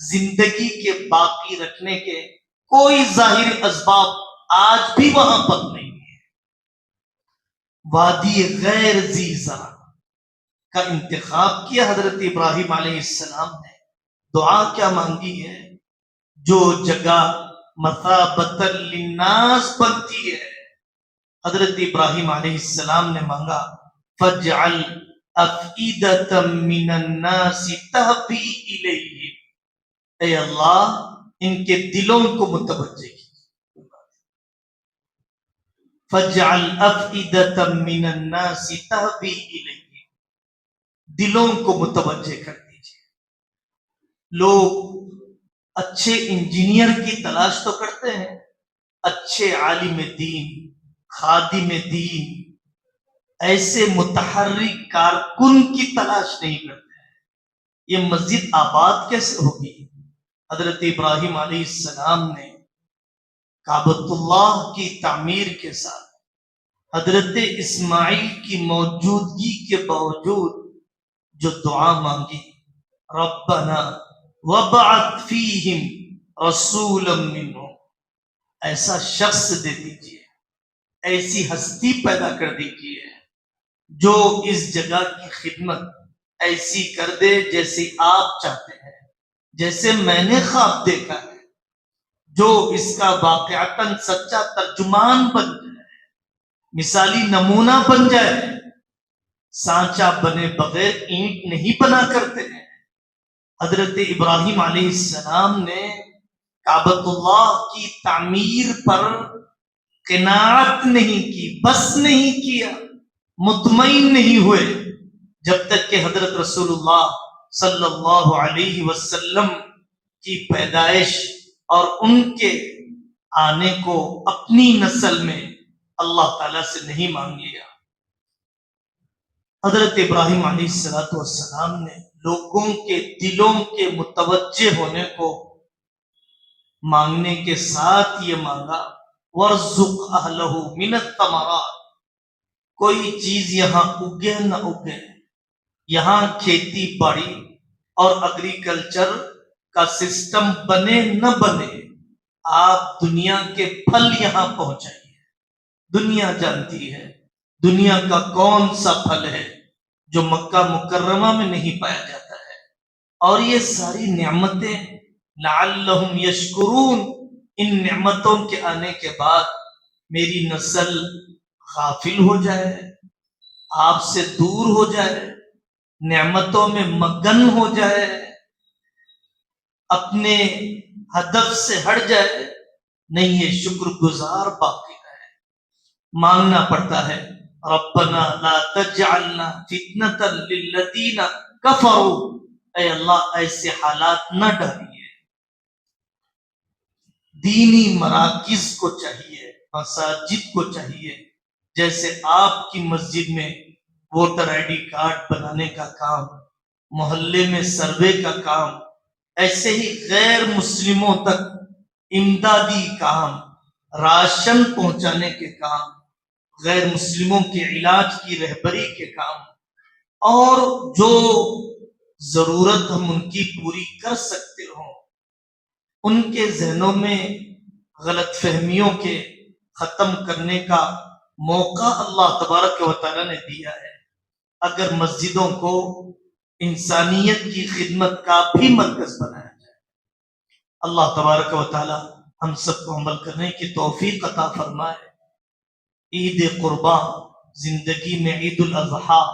زندگی کے باقی رکھنے کے کوئی ظاہری اسباب آج بھی وہاں پر نہیں ہے. وادی غیر ذی زرع، کا انتخاب کیا حضرت ابراہیم علیہ السلام نے. دعا کیا مانگی ہے؟ جو جگہ مثابۃ للناس بنتی ہے، حضرت ابراہیم علیہ السلام نے مانگا فَاجْعَلْ أَفْئِدَةً مِّنَ النَّاسِ تَهْوِي إِلَيْهِمْ، اے اللہ ان کے دلوں کو متوجہ کی. فَاجْعَلْ أَفْئِدَةً مِّنَ النَّاسِ تَهْوِي إِلَيْهِمْ، دلوں کو متوجہ کر دیجیے. لوگ اچھے انجینئر کی تلاش تو کرتے ہیں، اچھے عالم دین، خادم دین، ایسے متحرک کارکن کی تلاش نہیں کرتے ہیں. یہ مسجد آباد کیسے ہوگی؟ حضرت ابراہیم علیہ السلام نے کعبۃ اللہ کی تعمیر کے ساتھ حضرت اسماعیل کی موجودگی کے باوجود جو دعا مانگی، ربنا وابعث فیہم رسولا منہم، ایسا شخص دے دیجیے، ایسی ہستی پیدا کر دیجیے جو اس جگہ کی خدمت ایسی کر دے جیسے آپ چاہتے ہیں، جیسے میں نے خواب دیکھا ہے، جو اس کا واقعتاً سچا ترجمان بن جائے، مثالی نمونہ بن جائے. سانچہ بنے بغیر اینٹ نہیں بنا کرتے ہیں. حضرت ابراہیم علیہ السلام نے کعبۃ اللہ کی تعمیر پر قناعت نہیں کی، بس نہیں کیا، مطمئن نہیں ہوئے جب تک کہ حضرت رسول اللہ صلی اللہ علیہ وسلم کی پیدائش اور ان کے آنے کو اپنی نسل میں اللہ تعالیٰ سے نہیں مانگ لیا. حضرت ابراہیم علیہ السلام نے لوگوں کے دلوں کے متوجہ ہونے کو مانگنے کے ساتھ یہ مانگا وَارْزُقْ أَهْلَهُ مِنَ الثَّمَرَاتِ، کوئی چیز یہاں اگے نہ اگے، یہاں کھیتی باڑی اور ایگریکلچر کا سسٹم بنے نہ بنے، آپ دنیا کے پھل یہاں پہنچائیے. دنیا جانتی ہے دنیا کا کون سا پھل ہے جو مکہ مکرمہ میں نہیں پایا جاتا ہے. اور یہ ساری نعمتیں لعلہم یشکرون، ان نعمتوں کے آنے کے بعد میری نسل غافل ہو جائے، آپ سے دور ہو جائے، نعمتوں میں مگن ہو جائے، اپنے ہدف سے ہٹ جائے، نہیں، یہ شکر گزار باقی رہے. مانگنا پڑتا ہے ربنا لا تجعلنا فتنة للذین کفروا، اے اللہ ایسے حالات نہ ڈالیے. دینی مراکز کو چاہیے، مساجد کو چاہیے، جیسے آپ کی مسجد میں ووٹر آئی ڈی کارڈ بنانے کا کام، محلے میں سروے کا کام، ایسے ہی غیر مسلموں تک امدادی کام، راشن پہنچانے کے کام، غیر مسلموں کے علاج کی رہبری کے کام، اور جو ضرورت ہم ان کی پوری کر سکتے ہوں، ان کے ذہنوں میں غلط فہمیوں کے ختم کرنے کا موقع اللہ تبارک و تعالیٰ نے دیا ہے. اگر مسجدوں کو انسانیت کی خدمت کا بھی مرکز بنایا جائے، اللہ تبارک و تعالیٰ ہم سب کو عمل کرنے کی توفیق عطا فرمائے. عید قرباں زندگی میں عید الاضحیٰ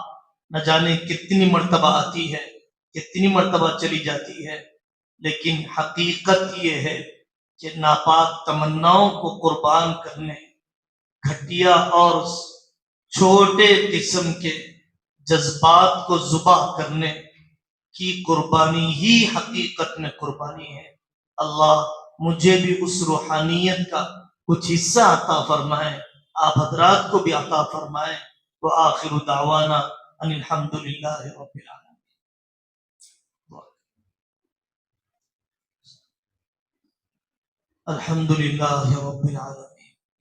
نہ جانے کتنی مرتبہ آتی ہے، کتنی مرتبہ چلی جاتی ہے، لیکن حقیقت یہ ہے کہ ناپاک تمناؤں کو قربان کرنے، گھٹیا اور چھوٹے قسم کے جذبات کو ذبح کرنے کی قربانی ہی حقیقت میں قربانی ہے. اللہ مجھے بھی اس روحانیت کا کچھ حصہ عطا فرمائے، آپ حضرات کو بھی عطا فرمائے. وآخر دعوانا ان الحمد للہ رب العالمین. الحمد للہ رب العالمین.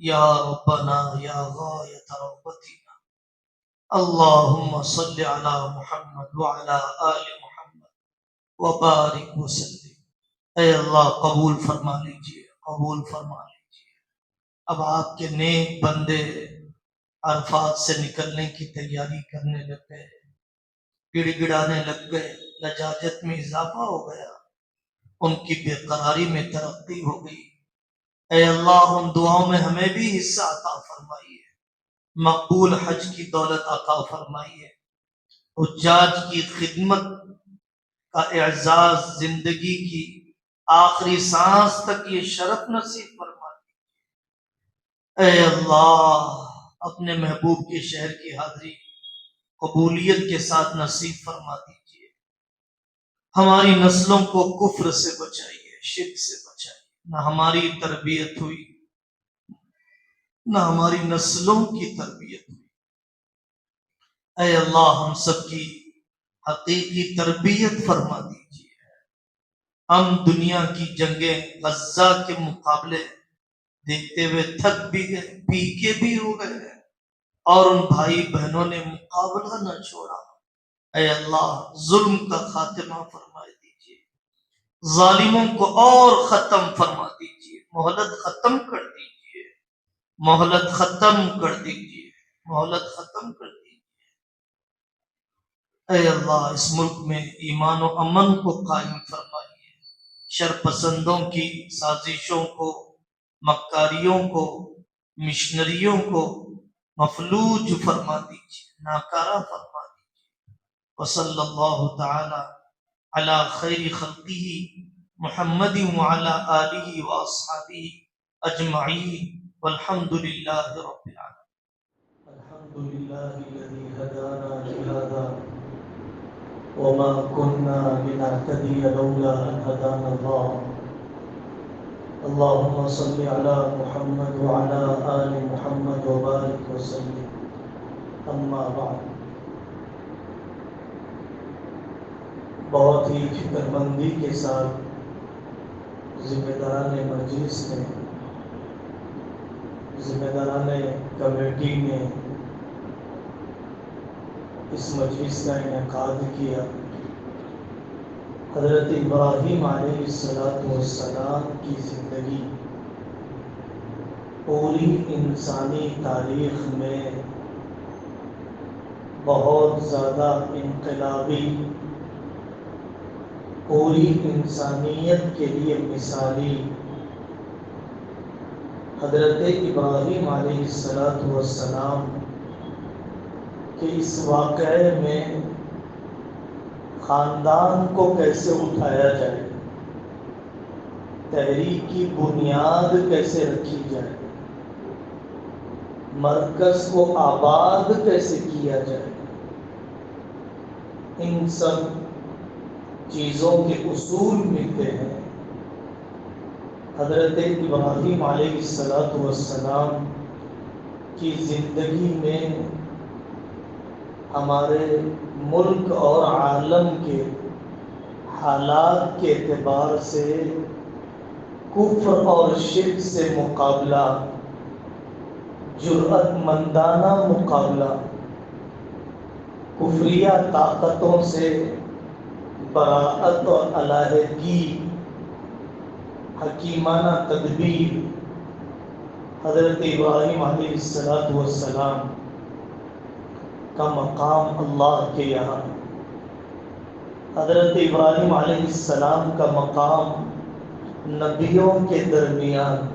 یا ربنا یا غایت رغبتنا، اللہم صل علی محمد وعلی آل محمد وبارک وسلم. اے اللہ قبول فرما لیجیے، قبول فرما لیجیے. اب آپ کے نیک بندے عرفات سے نکلنے کی تیاری کرنے لگے. گڑ گڑانے لگ گئے، لجاجت میں اضافہ ہو گیا، ان کی بے قراری میں ترقی ہو گئی۔ اے اللہ ان دعاؤں میں ہمیں بھی حصہ عطا فرمائیے، مقبول حج کی دولت عطا فرمائیے، حجاج کی خدمت کا اعزاز زندگی کی آخری سانس تک یہ شرف نصیب فرما دیجیے۔ اے اللہ اپنے محبوب کے شہر کی حاضری قبولیت کے ساتھ نصیب فرما دیجیے، ہماری نسلوں کو کفر سے بچائیے، شرک سے بچائیے، نہ ہماری تربیت ہوئی نہ ہماری نسلوں کی تربیت ہوئی۔ اے اللہ ہم سب کی حقیقی تربیت فرما دیجیے۔ ہم دنیا کی جنگیں غزہ کے مقابلے دیکھتے ہوئے تھک بھی گئے، پیکے بھی ہو گئے ہیں، اور ان بھائی بہنوں نے مقابلہ نہ چھوڑا۔ اے اللہ ظلم کا خاتمہ فرما دیجیے، ظالموں کو اور ختم فرما دیجیے، مہلت ختم کر دیجیے، مہلت ختم کر دیجیے، مہلت ختم کر دیجیے۔ اے اللہ اس ملک میں ایمان و امن کو قائم فرمائیے، شر پسندوں کی سازشوں کو، مکاریوں کو، مشنریوں کو مفلوج فرما دیجیے، ناکارہ فرما دیجیے۔ وصلی اللہ تعالی علی خیر خلقہ محمد وعلی آلہ واصحابہ اجمعین والحمد للہ رب العالمین۔ الحمد للہ الذی ہدانا لہذا وما كنا لنهتدي لولا أن هدانا الله اللهم صل على محمد وعلى آل محمد وبارك وسلم أما بعد۔ بہت ہی فکر مندی کے ساتھ ذمہ داران مجلس نے، ذمہ داران کمیٹی نے اس مجلس کا انعقاد کیا۔ حضرت ابراہیم علیہ السلام کی زندگی پوری انسانی تاریخ میں بہت زیادہ انقلابی، پوری انسانیت کے لیے مثالی۔ حضرت ابراہیم علیہ السلام کہ اس واقعے میں خاندان کو کیسے اٹھایا جائے، تحریک کی بنیاد کیسے رکھی جائے، مرکز کو آباد کیسے کیا جائے، ان سب چیزوں کے اصول ملتے ہیں حضرت ابراہیم علیہ السلام کی زندگی میں۔ ہمارے ملک اور عالم کے حالات کے اعتبار سے کفر اور شرک سے مقابلہ، جرأت مندانہ مقابلہ، کفریہ طاقتوں سے براءت اور علیحدگی، حکیمانہ تدبیر، حضرت ابراہیم علیہ السلام کا مقام اللہ کے یہاں، حضرت ابراہیم علیہ السلام کا مقام نبیوں کے درمیان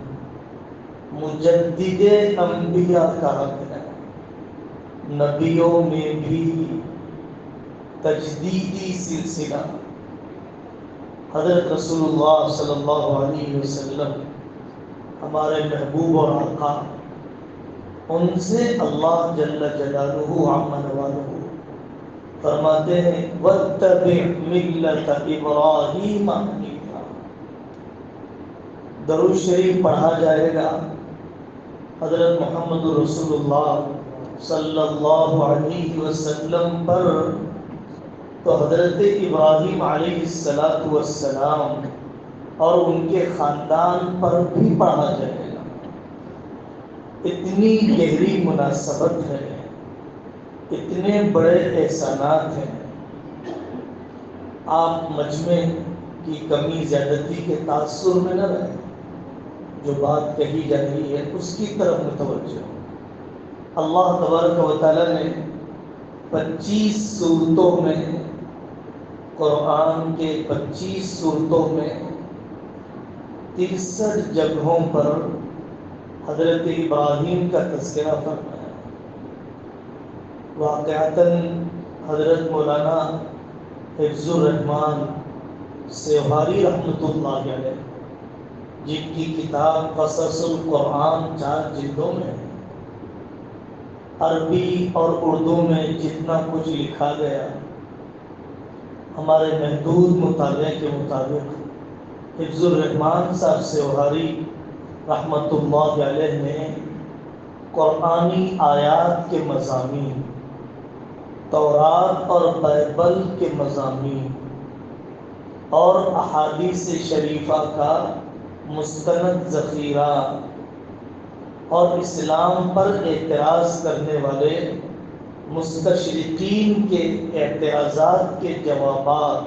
مجدد انبیاء کا حق ہے۔ نبیوں میں بھی تجدیدی سلسلہ، حضرت رسول اللہ صلی اللہ علیہ وسلم ہمارے محبوب اور آقا، ان سے اللہ جل جلالہ عم نوالہ فرماتے ہیں وَاتَّبِعْ مِلَّةَ إِبْرَاهِيمَ حَنِيفًا۔ درود شریف پڑھا جائے گا حضرت محمد رسول اللہ صلی اللہ علیہ وسلم پر، تو حضرت ابراہیم علیہ السلام اور ان کے خاندان پر بھی پڑھا جائے گا۔ اتنی گہری مناسبت ہے، اتنے بڑے احسانات ہیں۔ آپ مجمع کی کمی زیادتی کے تاثر میں نہ رہیں، جو بات کہی جا رہی ہے اس کی طرف متوجہ ہوں۔ اللہ تبارک و تعالیٰ نے 25 صورتوں میں، قرآن کے 25 صورتوں میں 63 جگہوں پر حضرت ابراہیم کا تذکرہ فرمایا۔ واقعتاً حضرت مولانا حفظ الرحمان سیواری رحمۃ اللہ علیہ، جن کی کتاب قصص القرآن 4 جلدوں میں ہے، عربی اور اردو میں جتنا کچھ لکھا گیا، ہمارے محدود مطالعے کے مطابق حفظ الرحمان صاحب سیواری رحمۃ اللہ علیہ نے قرآنی آیات کے مضامین، تورات اور بائبل کے مضامین اور احادیث شریفہ کا مستند ذخیرہ اور اسلام پر اعتراض کرنے والے مستشرقین کے اعتراضات کے جوابات،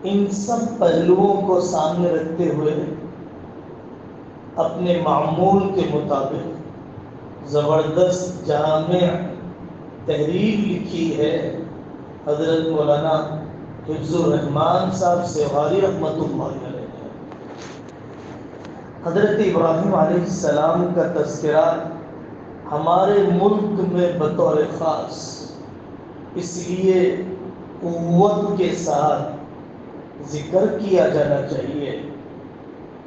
ان سب پہلوؤں کو سامنے رکھتے ہوئے اپنے معمول کے مطابق زبردست جامع تحریر لکھی ہے حضرت مولانا حفظ الرحمان صاحب سیواری رحمۃ اللہ علیہ نے۔ حضرت ابراہیم علیہ السلام کا تذکرہ ہمارے ملک میں بطور خاص اس لیے قوت کے ساتھ ذکر کیا جانا چاہیے،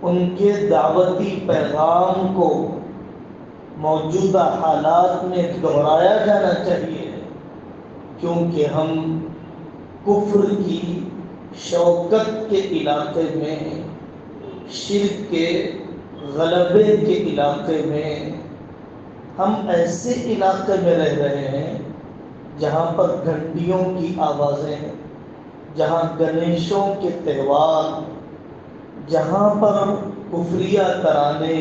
ان کے دعوتی پیغام کو موجودہ حالات میں دہرایا جانا چاہیے، کیونکہ ہم کفر کی شوکت کے علاقے میں، شرک کے غلبے کے علاقے میں، ہم ایسے علاقے میں رہ رہے ہیں جہاں پر گھنٹیوں کی آوازیں، جہاں گنیشوں کے تہوار، جہاں پر کفریہ ترانے،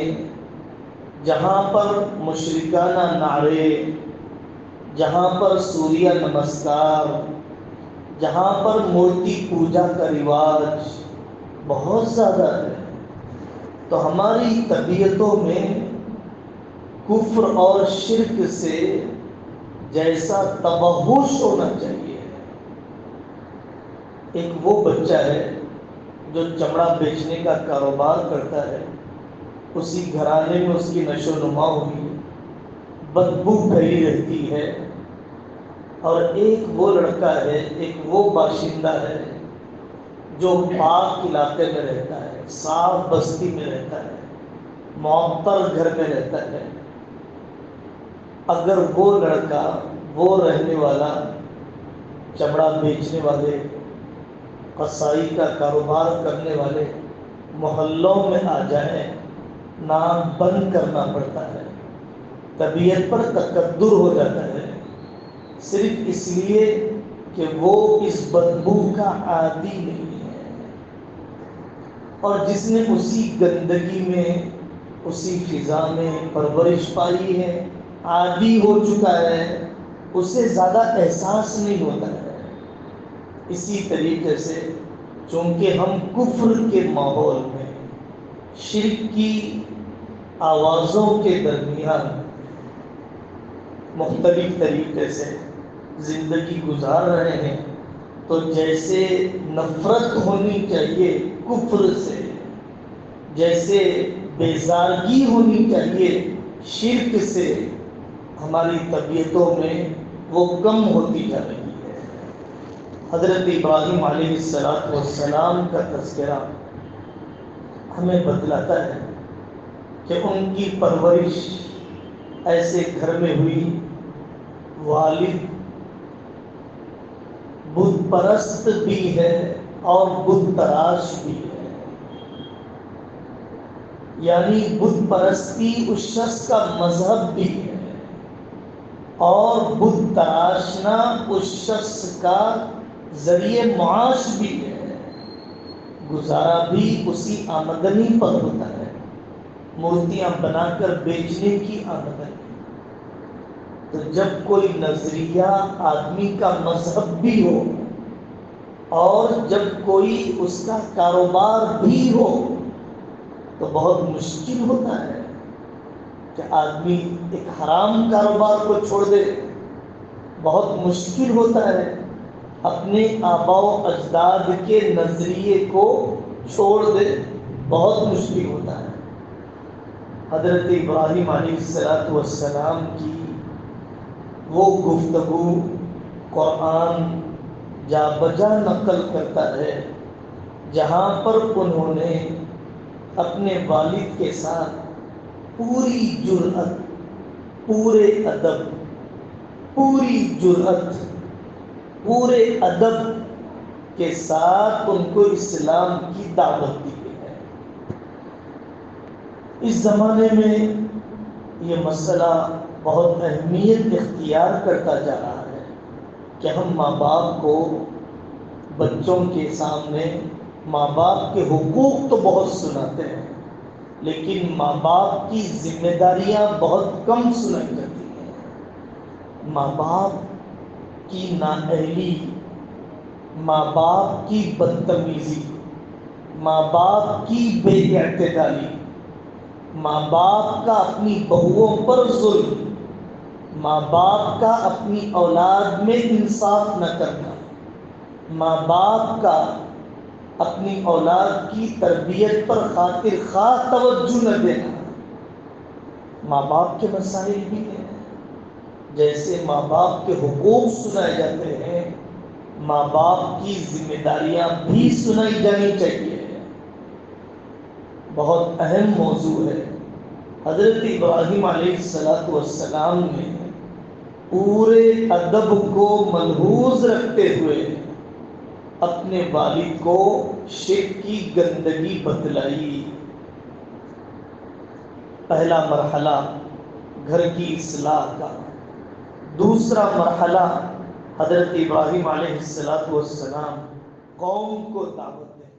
جہاں پر مشرکانہ نعرے، جہاں پر سوریہ نمسکار، جہاں پر مورتی پوجا کا رواج بہت زیادہ ہے۔ تو ہماری طبیعتوں میں کفر اور شرک سے جیسا تبہش ہونا چاہیے۔ ایک وہ بچہ ہے جو چمڑا بیچنے کا کاروبار کرتا ہے، اسی گھرانے میں اس کی نشو و نما ہوئی، بدبو پھیلی رہتی ہے، اور ایک وہ لڑکا ہے، ایک وہ باشندہ ہے جو پاک علاقے میں رہتا ہے، صاف بستی میں رہتا ہے، معطر گھر میں رہتا ہے۔ اگر وہ لڑکا، وہ رہنے والا، چمڑا بیچنے والے، قصائی کا کاروبار کرنے والے محلوں میں آ جائے، نام بند کرنا پڑتا ہے، طبیعت پر تکدر ہو جاتا ہے، صرف اس لیے کہ وہ اس بدبو کا عادی نہیں ہے، اور جس نے اسی گندگی میں، اسی فضا میں پرورش پائی ہے، عادی ہو چکا ہے، اسے زیادہ احساس نہیں ہوتا ہے۔ اسی طریقے سے چونکہ ہم کفر کے ماحول میں، شرک کی آوازوں کے درمیان مختلف طریقے سے زندگی گزار رہے ہیں، تو جیسے نفرت ہونی چاہیے کفر سے، جیسے بیزارگی ہونی چاہیے شرک سے، ہماری طبیعتوں میں وہ کم ہوتی جا رہی ہے۔ حضرت ابراہیم علیہ السلام کا تذکرہ ہمیں بتلاتا ہے کہ ان کی پرورش ایسے گھر میں ہوئی، والد بت پرست بھی ہے اور بت تراش بھی ہے، یعنی بت پرستی اس شخص کا مذہب بھی ہے، اور بت تراشنا اس شخص کا ذریعہ معاش بھی ہے، گزارا بھی اسی آمدنی پر ہوتا ہے، مورتیاں بنا کر بیچنے کی آمدنی۔ تو جب کوئی نظریہ آدمی کا مذہب بھی ہو، اور جب کوئی اس کا کاروبار بھی ہو، تو بہت مشکل ہوتا ہے کہ آدمی ایک حرام کاروبار کو چھوڑ دے بہت مشکل ہوتا ہے اپنے آباء و اجداد کے نظریے کو چھوڑ دے، بہت مشکل ہوتا ہے۔ حضرت ابراہیم علیہ السلام کی وہ گفتگو قرآن جا بجا نقل کرتا ہے، جہاں پر انہوں نے اپنے والد کے ساتھ پوری جرأت، پورے ادب، پوری جرأت، پورے ادب کے ساتھ ان کو اسلام کی دعوت دی ہے۔ اس زمانے میں یہ مسئلہ بہت اہمیت اختیار کرتا جا رہا ہے کہ ہم ماں باپ کو بچوں کے سامنے ماں باپ کے حقوق تو بہت سناتے ہیں، لیکن ماں باپ کی ذمہ داریاں بہت کم سنائی جاتی ہیں۔ ماں باپ کی نااہلی، ماں باپ کی بدتمیزی، ماں باپ کی بے اعتدالی، ماں باپ کا اپنی بہوؤں پر ظلم، ماں باپ کا اپنی اولاد میں انصاف نہ کرنا، ماں باپ کا اپنی اولاد کی تربیت پر خاطر خواہ توجہ نہ دینا، ماں باپ کے مسائل بھی ہیں۔ جیسے ماں باپ کے حقوق سنائے جاتے ہیں، ماں باپ کی ذمہ داریاں بھی سنائی جانی چاہیے۔ بہت اہم موضوع ہے۔ حضرت ابراہیم علیہ السلام نے پورے ادب کو ملحوظ رکھتے ہوئے اپنے والد کو شرک کی گندگی بتلائی۔ پہلا مرحلہ گھر کی اصلاح کا، دوسرا مرحلہ حضرت ابراہیم علیہ السلام قوم کو دعوت دینا۔